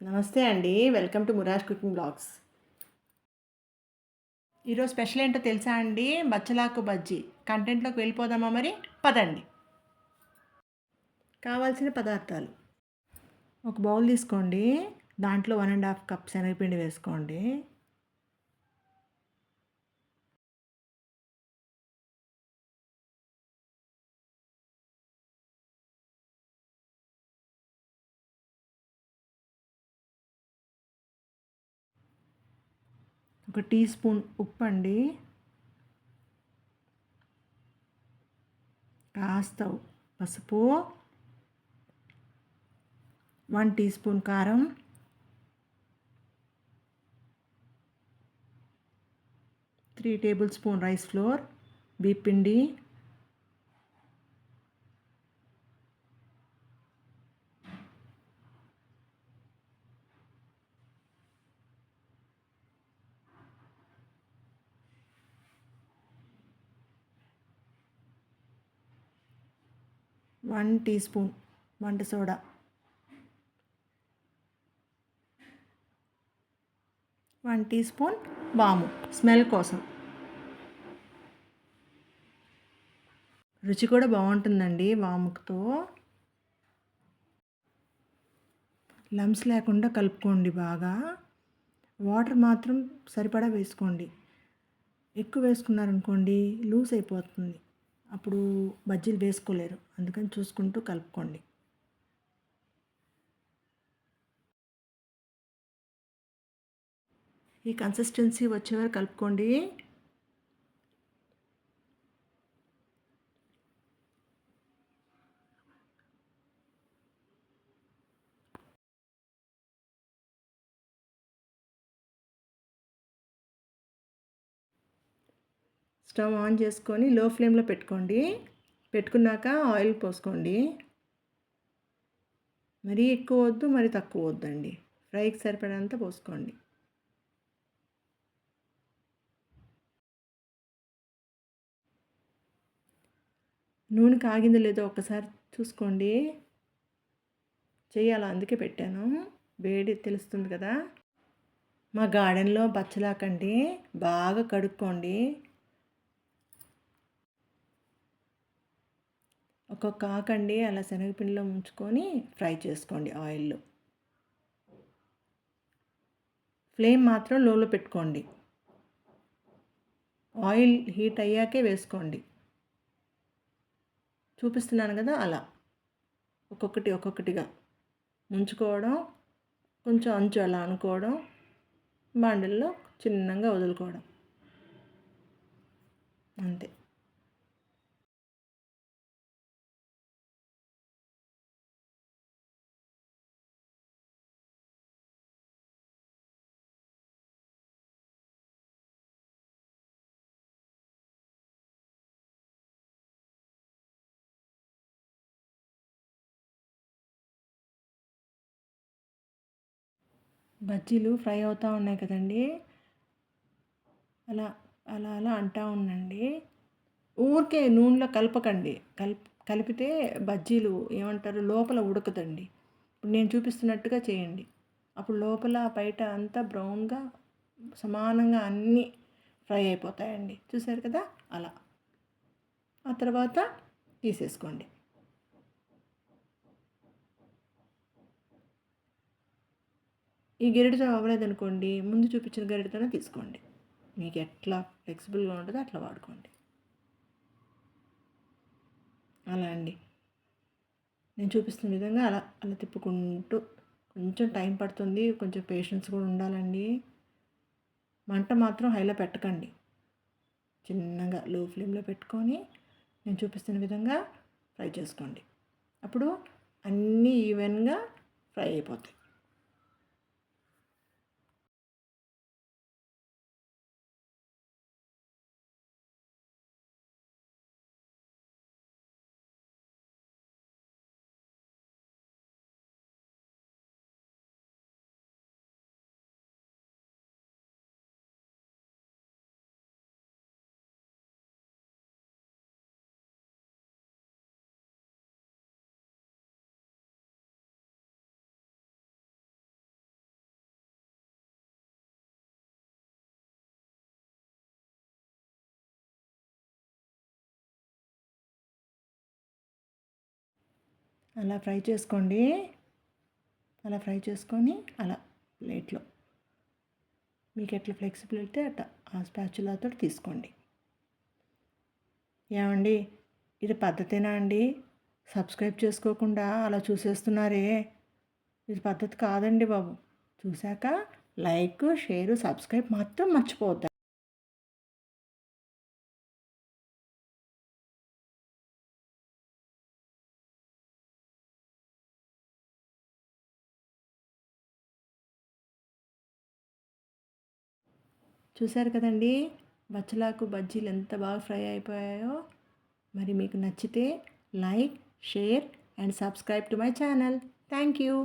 నమస్తే అండి. Welcome to Muraj cooking blogs. ఈరోజు స్పెషల్ ఏంటో తెలుసా అండి? బచ్చలాకు బజ్జీ. కంటెంట్‌లోకి వెళ్ళిపోదామా మరి? పదండి. కావాల్సిన పదార్థాలు: ఒక బౌల్ తీసుకోండి. దాంట్లో 1 ½ కప్ శనగపిండి వేసుకోండి. ఒక టీ స్పూన్ ఉప్పండి. కాస్త పసుపు, 1 టీ స్పూన్ కారం, 3 టేబుల్ స్పూన్ రైస్ ఫ్లోర్, బియ్యపిండి, వన్ టీ స్పూన్ వంట సోడా, 1 టీ స్పూన్ వాము స్మెల్ కోసం. రుచి కూడా బాగుంటుందండి వాముతో. లమ్స్ లేకుండా కలుపుకోండి బాగా. వాటర్ మాత్రం సరిపడా వేసుకోండి. ఎక్కువ వేసుకున్నారనుకోండి లూజ్ అయిపోతుంది. అప్పుడు బజ్జీలు వేసుకోలేరు. అందుకని చూసుకుంటూ కలుపుకోండి. ఈ కన్సిస్టెన్సీ వచ్చేవరకు కలుపుకోండి. స్టవ్ ఆన్ చేసుకొని లో ఫ్లేమ్లో పెట్టుకోండి. పెట్టుకున్నాక ఆయిల్ పోసుకోండి. మరీ ఎక్కువ వద్దు, మరీ తక్కువ వద్దండి. ఫ్రైకి సరిపడంత పోసుకోండి. నూనె కాగిందో లేదో ఒక్కసారి చూసుకోండి. చెయ్యాలా, అందుకే పెట్టాను. వేడి తెలుస్తుంది కదా. మా గార్డెన్లో బచ్చలాకండి, బాగా కడుక్కోండి. ఒక్కొక్క ఆకండి అలా శనగపిండిలో ముంచుకొని ఫ్రై చేసుకోండి ఆయిల్లో. ఫ్లేమ్ మాత్రం లోలో పెట్టుకోండి. ఆయిల్ హీట్ అయ్యాకే వేసుకోండి. చూపిస్తున్నాను కదా అలా ఒక్కొక్కటిగా ముంచుకోవడం, కొంచెం అంచు అలా అనుకోవడం, బాండిల్లో చిన్నగా వదులుకోవడం, అంతే. బజ్జీలు ఫ్రై అవుతూ ఉన్నాయి కదండి. అలా అలా అలా అంటూ ఉండండి. ఊరికే నూనెలో కలపకండి. కలిపితే బజ్జీలు ఏమంటారు లోపల ఉడకదండి. ఇప్పుడు నేను చూపిస్తున్నట్టుగా చేయండి. అప్పుడు లోపల బయట అంతా బ్రౌన్గా సమానంగా అన్నీ ఫ్రై అయిపోతాయండి. చూసారు కదా అలా. ఆ తర్వాత తీసేసుకోండి. ఈ గెరిటతో అవ్వలేదనుకోండి, ముందు చూపించిన గెరిటతోనే తీసుకోండి. మీకు ఎట్లా ఫ్లెక్సిబుల్గా ఉంటుందో అట్లా వాడుకోండి. అలా అండి. నేను చూపిస్తున్న విధంగా అలా అలా తిప్పుకుంటూ, కొంచెం టైం పడుతుంది, కొంచెం పేషెన్స్ కూడా ఉండాలండి. మంట మాత్రం హైలో పెట్టకండి. చిన్నగా లో ఫ్లేమ్లో పెట్టుకొని నేను చూపిస్తున్న విధంగా ఫ్రై చేసుకోండి. అప్పుడు అన్నీ ఈవెన్గా ఫ్రై అయిపోతాయి. అలా ఫ్రై చేసుకోండి. అలా ఫ్రై చేసుకొని అలా ప్లేట్లో మీకు ఎట్లా ఫ్లెక్సిబిలిటీ అట్లా ఆ స్పాచులాతో తీసుకోండి. ఏమండి, ఇది పద్ధతేనా అండి? సబ్స్క్రైబ్ చేసుకోకుండా అలా చూసేస్తున్నారే, ఇది పద్ధతి కాదండి బాబు. చూశాక లైక్, షేరు, సబ్స్క్రైబ్ మాత్రం మర్చిపోవద్దు. చూశారు కదండి, బచ్చలాకు బజ్జీలు ఎంత బాగా ఫ్రై అయిపోయాయో. మరి మీకు నచ్చితే like, share and subscribe to my channel. Thank you.